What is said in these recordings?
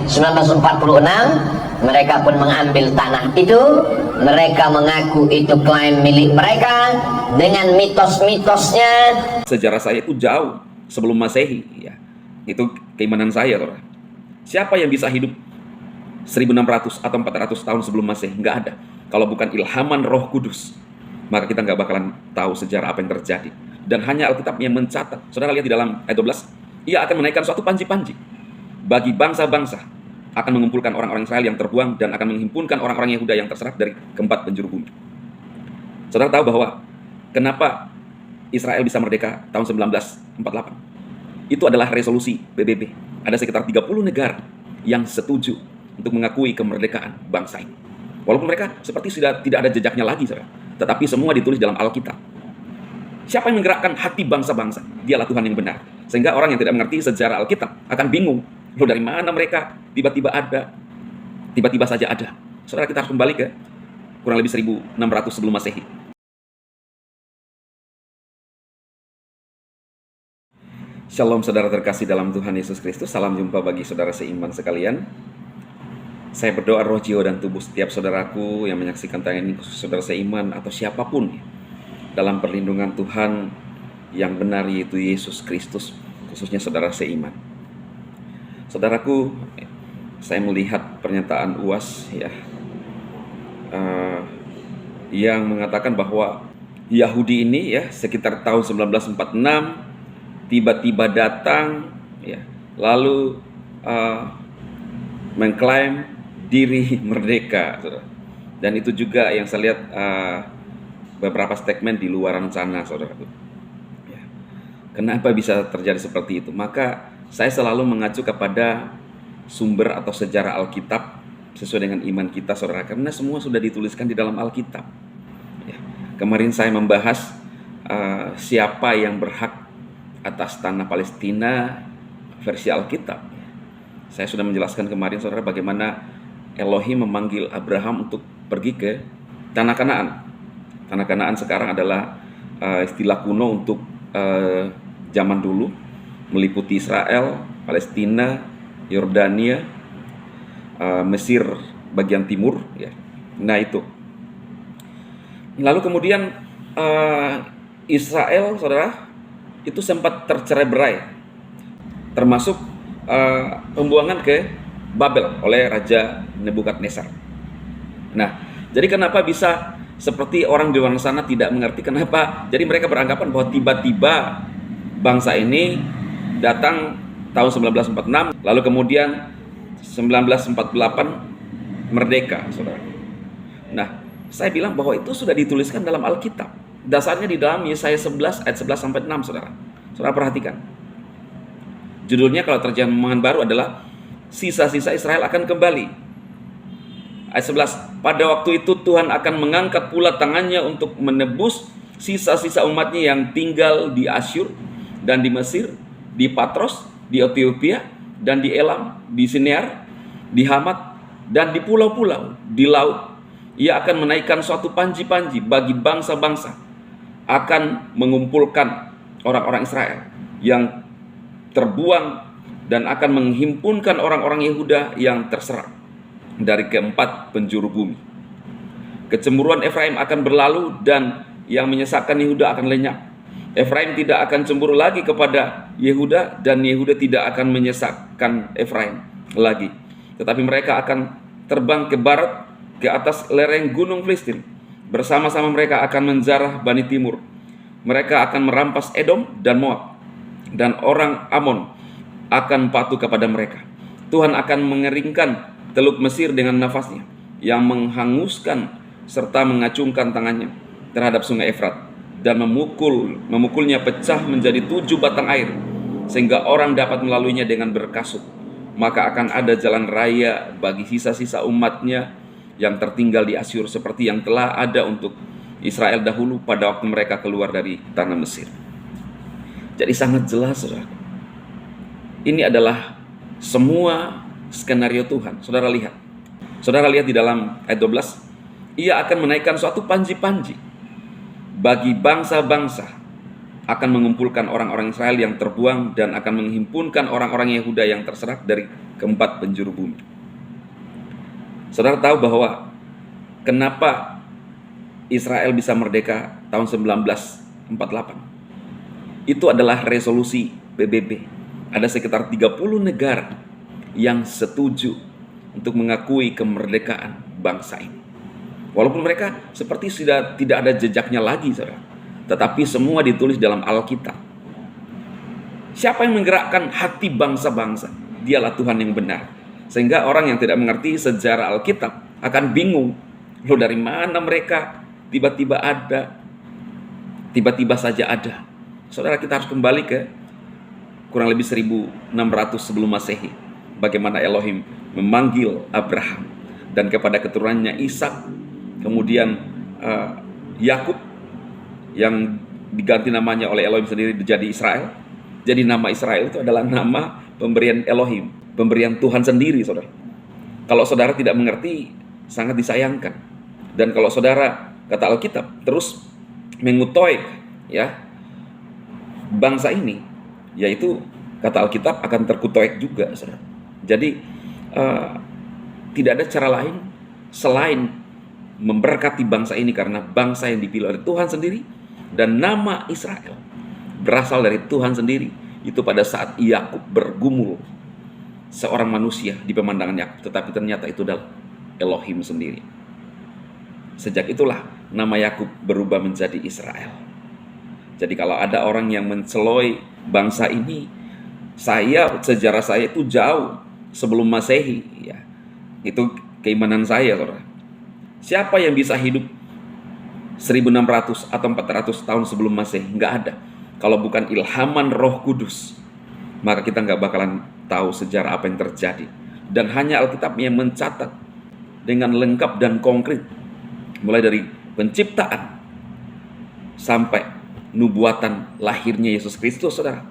1946 mereka pun mengambil tanah itu. Mereka mengaku itu klaim milik mereka dengan mitos-mitosnya. Sejarah saya itu jauh sebelum Masehi, ya. Itu keimanan saya, saudara. Siapa yang bisa hidup 1600 atau 400 tahun sebelum Masehi? Nggak ada. Kalau bukan ilhaman Roh Kudus, maka kita nggak bakalan tahu sejarah apa yang terjadi. Dan hanya Alkitab yang mencatat. Saudara lihat di dalam ayat 12, ia akan menaikkan suatu panji-panji bagi bangsa-bangsa, akan mengumpulkan orang-orang Israel yang terbuang dan akan menghimpunkan orang-orang Yehuda yang terserak dari keempat penjuru bumi. Saudara tahu bahwa kenapa Israel bisa merdeka tahun 1948? Itu adalah resolusi PBB. Ada sekitar 30 negara yang setuju untuk mengakui kemerdekaan bangsa ini. Walaupun mereka seperti sudah tidak ada jejaknya lagi, saudara. Tetapi semua ditulis dalam Alkitab. Siapa yang menggerakkan hati bangsa-bangsa? Dialah Tuhan yang benar. Sehingga orang yang tidak mengerti sejarah Alkitab akan bingung. Loh, dari mana mereka tiba-tiba ada? Tiba-tiba saja ada. Saudara, kita harus kembali ke kurang lebih 1600 sebelum Masehi. Shalom saudara terkasih dalam Tuhan Yesus Kristus. Salam jumpa bagi saudara seiman sekalian. Saya berdoa roh, jiwa, dan tubuh setiap saudaraku yang menyaksikan tayangan ini, khusus saudara seiman atau siapapun, dalam perlindungan Tuhan yang benar, yaitu Yesus Kristus, khususnya saudara seiman. Saudaraku, saya melihat pernyataan UAS yang mengatakan bahwa Yahudi ini sekitar tahun 1946 tiba-tiba datang lalu mengklaim diri merdeka, saudara. Dan itu juga yang saya lihat beberapa statement di luaran sana, saudaraku. Kenapa bisa terjadi seperti itu? Maka saya selalu mengacu kepada sumber atau sejarah Alkitab sesuai dengan iman kita, saudara, karena semua sudah dituliskan di dalam Alkitab. Kemarin saya membahas siapa yang berhak atas tanah Palestina versi Alkitab. Saya sudah menjelaskan kemarin, saudara, bagaimana Elohim memanggil Abraham untuk pergi ke tanah Kanaan. Tanah Kanaan sekarang adalah istilah kuno untuk zaman dulu, meliputi Israel, Palestina, Yordania, Mesir bagian timur, Nah itu. Lalu kemudian Israel, saudara, itu sempat tercerai-berai, termasuk pembuangan ke Babel oleh Raja Nebukadnezar. Nah, jadi kenapa bisa seperti orang di luar sana tidak mengerti kenapa? Jadi mereka beranggapan bahwa tiba-tiba bangsa ini datang tahun 1946, lalu kemudian 1948 merdeka, saudara. Nah, saya bilang bahwa itu sudah dituliskan dalam Alkitab. Dasarnya di dalam Yesaya 11 ayat 11 sampai 6, saudara. Saudara perhatikan. Judulnya kalau terjemahan baru adalah sisa-sisa Israel akan kembali. Ayat 11, pada waktu itu Tuhan akan mengangkat pula tangannya untuk menebus sisa-sisa umatnya yang tinggal di Asyur dan di Mesir, di Patros, di Ethiopia, dan di Elam, di Sinear, di Hamat, dan di pulau-pulau, di laut. Ia akan menaikkan suatu panji-panji bagi bangsa-bangsa, akan mengumpulkan orang-orang Israel yang terbuang dan akan menghimpunkan orang-orang Yehuda yang terserak dari keempat penjuru bumi. Kecemburuan Efraim akan berlalu dan yang menyesakkan Yehuda akan lenyap. Efraim tidak akan cemburu lagi kepada Yehuda dan Yehuda tidak akan menyesakkan Efraim lagi. Tetapi mereka akan terbang ke barat, ke atas lereng gunung Filistin. Bersama-sama mereka akan menjarah Bani Timur. Mereka akan merampas Edom dan Moab, dan orang Amon akan patuh kepada mereka. Tuhan akan mengeringkan Teluk Mesir dengan nafasnya, yang menghanguskan serta mengacungkan tangannya terhadap sungai Efrat, dan memukulnya pecah menjadi 7 batang air, sehingga orang dapat melaluinya dengan berkasut. Maka akan ada jalan raya bagi sisa-sisa umatnya yang tertinggal di Asyur, seperti yang telah ada untuk Israel dahulu pada waktu mereka keluar dari tanah Mesir. Jadi sangat jelas, saudara. Ini adalah semua skenario Tuhan. Saudara lihat. Saudara lihat di dalam ayat 12. Ia akan menaikkan suatu panji-panji bagi bangsa-bangsa, akan mengumpulkan orang-orang Israel yang terbuang dan akan menghimpunkan orang-orang Yehuda yang terserak dari keempat penjuru bumi. Saudara tahu bahwa kenapa Israel bisa merdeka tahun 1948? Itu adalah resolusi PBB. Ada sekitar 30 negara yang setuju untuk mengakui kemerdekaan bangsa ini. Walaupun mereka seperti sudah tidak ada jejaknya lagi, saudara, tetapi semua ditulis dalam Alkitab. Siapa yang menggerakkan hati bangsa-bangsa? Dialah Tuhan yang benar. Sehingga orang yang tidak mengerti sejarah Alkitab akan bingung. Loh, dari mana mereka tiba-tiba ada, tiba-tiba saja ada? Saudara, kita harus kembali ke kurang lebih 1600 sebelum Masehi. Bagaimana Elohim memanggil Abraham dan kepada keturunannya Ishak, kemudian Yakub yang diganti namanya oleh Elohim sendiri menjadi Israel. Jadi nama Israel itu adalah nama pemberian Elohim, pemberian Tuhan sendiri, saudara. Kalau saudara tidak mengerti, sangat disayangkan. Dan kalau saudara, kata Alkitab, terus mengutoik ya bangsa ini, yaitu kata Alkitab akan terkutoik juga, saudara. Jadi tidak ada cara lain selain memberkati bangsa ini, karena bangsa yang dipilih oleh Tuhan sendiri dan nama Israel berasal dari Tuhan sendiri. Itu pada saat Yakub bergumul, seorang manusia di pemandangan Yakub, tetapi ternyata itu adalah Elohim sendiri. Sejak itulah nama Yakub berubah menjadi Israel. Jadi kalau ada orang yang menceloi bangsa ini, sejarah saya itu jauh sebelum Masehi, ya. Itu keimanan saya, saudara. Siapa yang bisa hidup 1600 atau 400 tahun sebelum Masehi? Nggak ada. Kalau bukan ilhaman Roh Kudus, maka kita nggak bakalan tahu sejarah apa yang terjadi. Dan hanya Alkitab yang mencatat dengan lengkap dan konkret, mulai dari penciptaan sampai nubuatan lahirnya Yesus Kristus, saudara,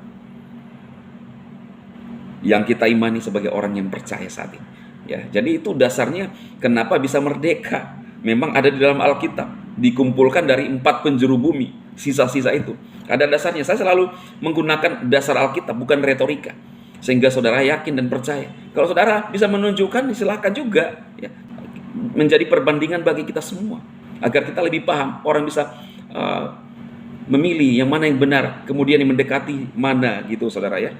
yang kita imani sebagai orang yang percaya saat ini. Ya, jadi itu dasarnya kenapa bisa merdeka. Memang ada di dalam Alkitab, dikumpulkan dari 4 penjuru bumi, sisa-sisa itu. Ada dasarnya. Saya selalu menggunakan dasar Alkitab, bukan retorika, sehingga saudara yakin dan percaya. Kalau saudara bisa menunjukkan, silakan juga, ya, menjadi perbandingan bagi kita semua, agar kita lebih paham. Orang bisa memilih yang mana yang benar, kemudian yang mendekati mana, gitu, saudara, ya.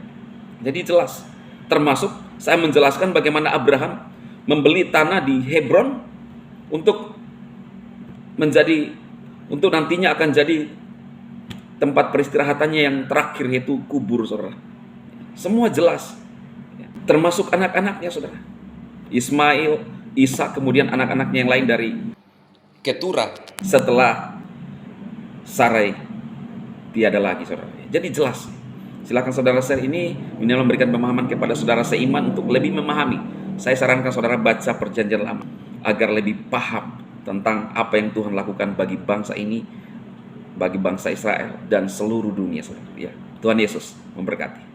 Jadi jelas. Termasuk saya menjelaskan bagaimana Abraham membeli tanah di Hebron untuk nantinya akan jadi tempat peristirahatannya yang terakhir, yaitu kubur, saudara. Semua jelas, termasuk anak-anaknya, saudara. Ismail, Ishak, kemudian anak-anaknya yang lain dari Keturah setelah Sarai tiada lagi, saudara. Jadi jelas. Silakan saudara share ini memberikan pemahaman kepada saudara seiman untuk lebih memahami. Saya sarankan saudara baca Perjanjian Lama agar lebih paham tentang apa yang Tuhan lakukan bagi bangsa ini, bagi bangsa Israel dan seluruh dunia, saudara. Ya, Tuhan Yesus memberkati.